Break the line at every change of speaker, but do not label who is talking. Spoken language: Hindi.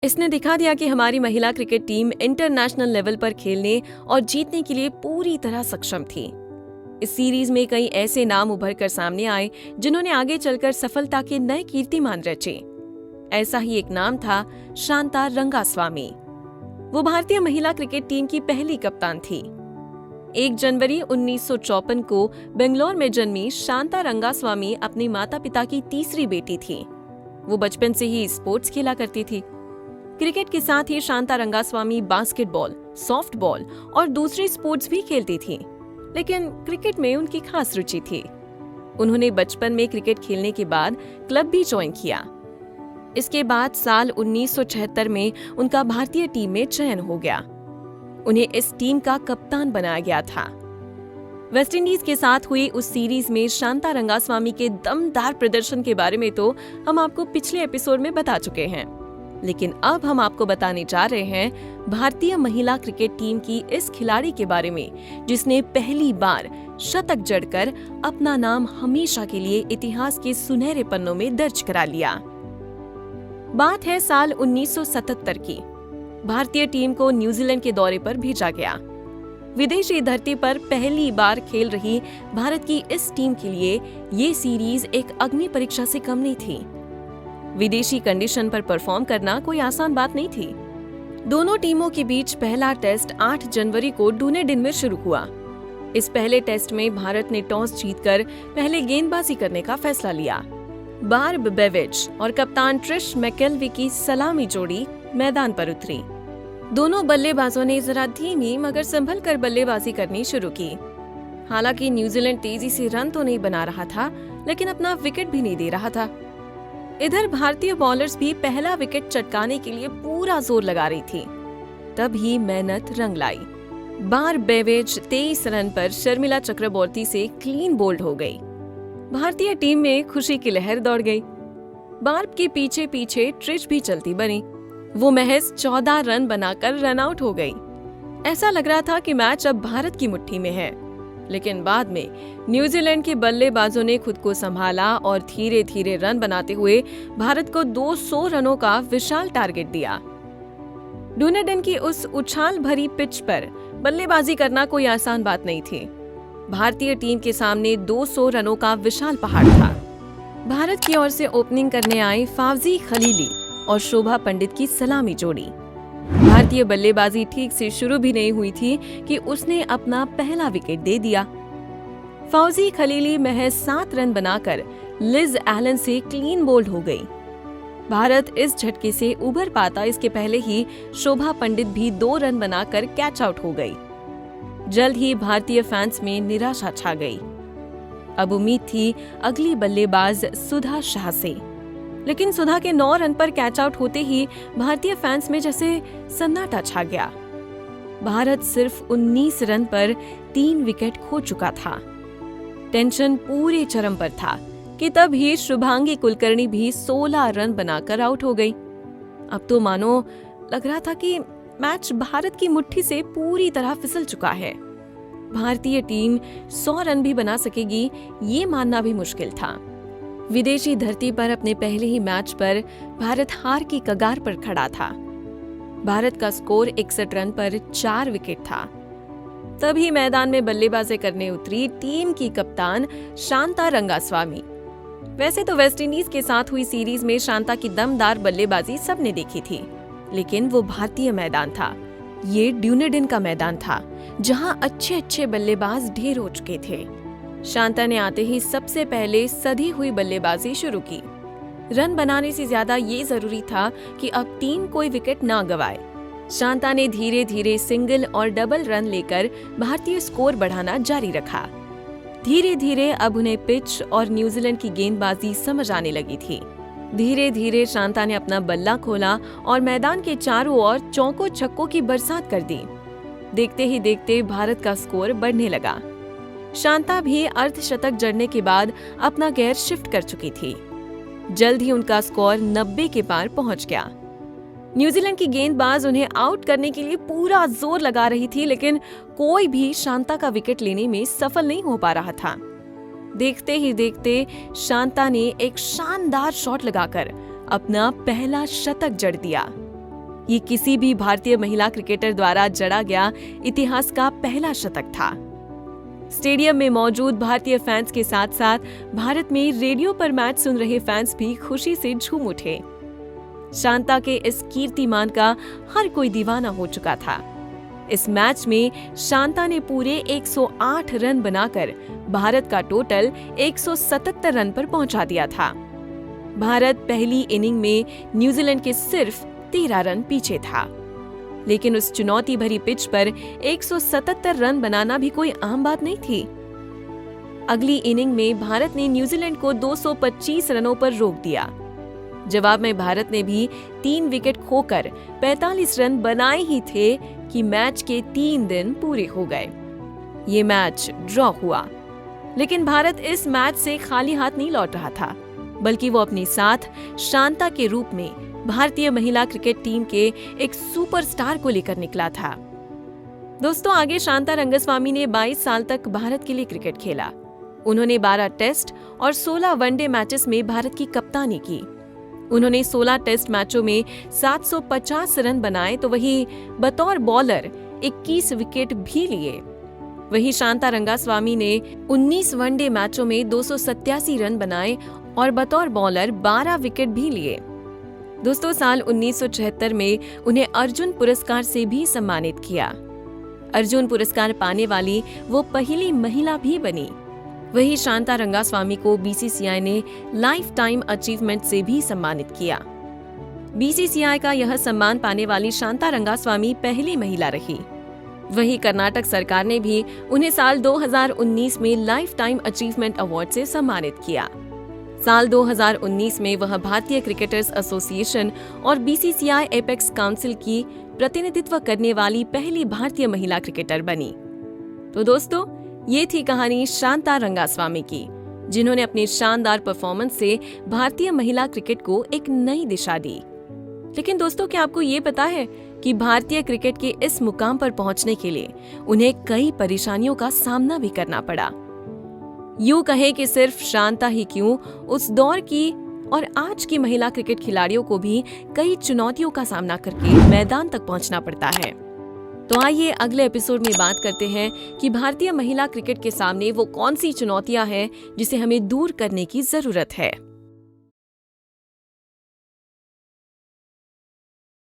इसने दिखा दिया कि हमारी महिला क्रिकेट टीम इंटरनेशनल लेवल पर खेलने और जीतने के लिए पूरी तरह सक्षम थी। इस सीरीज में कई ऐसे नाम उभर कर सामने आए जिन्होंने आगे चलकर सफलता के नए कीर्तिमान रचे। ऐसा ही एक नाम था शांता रंगास्वामी। वो भारतीय महिला क्रिकेट टीम की पहली कप्तान थी। 1 जनवरी 1954 को बेंगलोर में जन्मी शांता रंगास्वामी अपने माता पिता की तीसरी बेटी थी। वो बचपन से ही स्पोर्ट्स खेला करती थी। क्रिकेट के साथ ही शांता रंगास्वामी बास्केटबॉल, सॉफ्टबॉल और दूसरी स्पोर्ट्स भी खेलती थी, लेकिन क्रिकेट में उनकी खास रुचि थी। उन्होंने बचपन में क्रिकेट खेलने के बाद क्लब भी ज्वाइन किया। इसके बाद साल 1976 में उनका भारतीय टीम में चयन हो गया। उन्हें इस टीम का कप्तान बनाया गया था। वेस्टइंडीज के साथ हुई उस सीरीज में शांता रंगास्वामी के दमदार प्रदर्शन के बारे में तो हम आपको पिछले एपिसोड में बता चुके हैं, लेकिन अब हम आपको बताने जा रहे हैं भारतीय महिला क्रिकेट टीम की इस खिलाड़ी के बारे में जिसने पहली बार शतक जड़कर अपना नाम हमेशा के लिए इतिहास के सुनहरे पन्नों में दर्ज करा लिया। बात है साल 1977 की। भारतीय टीम को न्यूजीलैंड के दौरे पर भेजा गया। विदेशी धरती पर पहली बार खेल रही भारत की इस टीम के लिए ये सीरीज एक अग्नि परीक्षा से कम नहीं थी। विदेशी कंडीशन पर परफॉर्म करना कोई आसान बात नहीं थी। दोनों टीमों के बीच पहला टेस्ट 8 जनवरी को डुनेडिन में शुरू हुआ। इस पहले टेस्ट में भारत ने टॉस जीतकर पहले गेंदबाजी करने का फैसला लिया। बार्ब बेविच और कप्तान ट्रिश मैकेल्वी की सलामी जोड़ी मैदान पर उतरी। दोनों बल्लेबाजों ने जरा धीमी मगर संभल कर बल्लेबाजी करनी शुरू की। हालांकि न्यूजीलैंड तेजी से रन तो नहीं बना रहा था, लेकिन अपना विकेट भी नहीं दे रहा था। इधर भारतीय बॉलर्स भी पहला विकेट चटकाने के लिए पूरा जोर लगा रही थी। तभी मेहनत रंग लाई। बार्ब बेविच 23 रन पर शर्मिला चक्रवर्ती से क्लीन बोल्ड हो गई। भारतीय टीम में खुशी की लहर दौड़ गई। बार्ब के पीछे पीछे ट्रिश भी चलती बनी। वो महज 14 रन बनाकर रन आउट हो गई। ऐसा लग रहा था कि मैच अब भारत की मुट्ठी में है, लेकिन बाद में न्यूजीलैंड के बल्लेबाजों ने खुद को संभाला और धीरे धीरे रन बनाते हुए भारत को 200 रनों का विशाल टारगेट दिया। डुनेडिन की उस उछाल भरी पिच पर बल्लेबाजी करना कोई आसान बात नहीं थी। भारतीय टीम के सामने 200 रनों का विशाल पहाड़ था। भारत की ओर से ओपनिंग करने आए फावजी खलीली और शोभा पंडित की सलामी जोड़ी। भारतीय बल्लेबाजी ठीक से शुरू भी नहीं हुई थी कि उसने अपना पहला विकेट दे दिया। फौजी खलीली महज 7 रन बनाकर लिज एलन से क्लीन बोल्ड हो गई। भारत इस झटके से उभर पाता इसके पहले ही शोभा पंडित भी 2 रन बनाकर कैच आउट हो गई। जल्द ही भारतीय फैंस में निराशा छा गई। अब उम्मीद थी अगली बल्लेबाज सुधा शाह से, लेकिन सुधा के 9 रन पर कैच आउट होते ही भारतीय फैंस में जैसे सन्नाटा छा गया। भारत सिर्फ 19 रन पर 3 विकेट खो चुका था। टेंशन पूरे चरम पर था कि तब ही शुभांगी कुलकर्णी भी 16 रन बनाकर आउट हो गई। अब तो मानो लग रहा था कि मैच भारत की मुट्ठी से पूरी तरह फिसल चुका है। भारतीय टीम 100 रन भी बना सकेगी, ये मानना भी मुश्किल था। विदेशी धरती पर अपने पहले ही मैच पर भारत हार की कगार पर खड़ा था। भारत का स्कोर 61 रन पर 4 विकेट था। तभी मैदान में बल्लेबाजी करने उतरी टीम की कप्तान शांता रंगास्वामी। वैसे तो वेस्टइंडीज के साथ हुई सीरीज में शांता की दमदार बल्लेबाजी सबने देखी थी, लेकिन वो भारतीय मैदान था। ये ड्यूनेडिन का मैदान था, जहां अच्छे अच्छे बल्लेबाज ढेर हो चुके थे। शांता ने आते ही सबसे पहले सधी हुई बल्लेबाजी शुरू की। रन बनाने से ज्यादा ये जरूरी था कि अब टीम कोई विकेट ना गंवाए। शांता ने धीरे धीरे सिंगल और डबल रन लेकर भारतीय स्कोर बढ़ाना जारी रखा। धीरे धीरे अब उन्हें पिच और न्यूजीलैंड की गेंदबाजी समझ आने लगी थी। धीरे धीरे शांता ने अपना बल्ला खोला और मैदान के चारों ओर चौकों छक्कों की बरसात कर दी। देखते ही देखते भारत का स्कोर बढ़ने लगा। शांता भी अर्धशतक जड़ने के बाद अपना गियर शिफ्ट कर चुकी थी। जल्द ही उनका स्कोर 90 के पार पहुंच गया। न्यूजीलैंड की गेंदबाज उन्हें आउट करने के लिए पूरा जोर लगा रही थी, लेकिन कोई भी शांता का विकेट लेने में सफल नहीं हो पा रहा था। देखते ही देखते शांता ने एक शानदार शॉट लगाकर अपना पहला शतक जड़ दिया। ये किसी भी भारतीय महिला क्रिकेटर द्वारा जड़ा गया इतिहास का पहला शतक था। स्टेडियम में मौजूद भारतीय फैंस के साथ साथ भारत में रेडियो पर मैच सुन रहे फैंस भी खुशी से झूम उठे। शांता के इस कीर्तिमान का हर कोई दीवाना हो चुका था। इस मैच में शांता ने पूरे 108 रन बनाकर भारत का टोटल 177 रन पर पहुंचा दिया था। भारत पहली इनिंग में न्यूजीलैंड के सिर्फ 13 रन पीछे था, लेकिन उस चुनौती भरी पिच पर 177 रन बनाना भी कोई आम बात नहीं थी। अगली इनिंग में भारत ने न्यूजीलैंड को 225 रनों पर रोक दिया। जवाब में भारत ने भी 3 विकेट खोकर 45 रन बनाए ही थे कि मैच के 3 दिन पूरे हो गए। ये मैच ड्रॉ हुआ, लेकिन भारत इस मैच से खाली हाथ नहीं लौट रहा था, बल्कि वो अपने साथ शांता के रूप में भारतीय महिला क्रिकेट टीम के एक सुपरस्टार को लेकर निकला था। दोस्तों, आगे शांता रंगस्वामी ने 22 साल तक भारत के लिए क्रिकेट खेला। उन्होंने 12 टेस्ट और 16 वनडे मैचेस में भारत की कप्तानी की। उन्होंने 16 टेस्ट मैचों में 750 रन बनाए, तो वही बतौर बॉलर 21 विकेट भी लिए। वही शांता रंगास्वामी ने 19 वनडे मैचों में 287 रन बनाए और बतौर बॉलर 12 विकेट भी लिए। दोस्तों, साल 1976 में उन्हें अर्जुन पुरस्कार से भी सम्मानित किया। अर्जुन पुरस्कार पाने वाली वो पहली महिला भी बनी। वही शांता रंगास्वामी को बीसीसीआई ने लाइफ टाइम अचीवमेंट से भी सम्मानित किया। बीसीसीआई का यह सम्मान पाने वाली शांता रंगास्वामी पहली महिला रही। वही कर्नाटक सरकार ने भी उन्हें साल 2019 में लाइफ टाइम अचीवमेंट अवार्ड से सम्मानित किया। साल 2019 में वह भारतीय क्रिकेटर्स एसोसिएशन और बीसीसीआई एपेक्स काउंसिल की प्रतिनिधित्व करने वाली पहली भारतीय महिला क्रिकेटर बनी। तो दोस्तों, ये थी कहानी शांता रंगास्वामी की, जिन्होंने अपनी शानदार परफॉर्मेंस से भारतीय महिला क्रिकेट को एक नई दिशा दी। लेकिन दोस्तों, क्या आपको ये पता है कि भारतीय क्रिकेट के इस मुकाम पर पहुंचने के लिए उन्हें कई परेशानियों का सामना भी करना पड़ा। यूं कहे कि सिर्फ शांता ही क्यों, उस दौर की और आज की महिला क्रिकेट खिलाड़ियों को भी कई चुनौतियों का सामना करके मैदान तक पहुंचना पड़ता है। तो आइए अगले एपिसोड में बात करते हैं कि भारतीय महिला क्रिकेट के सामने वो कौन सी चुनौतियां हैं जिसे हमें दूर करने की जरूरत है।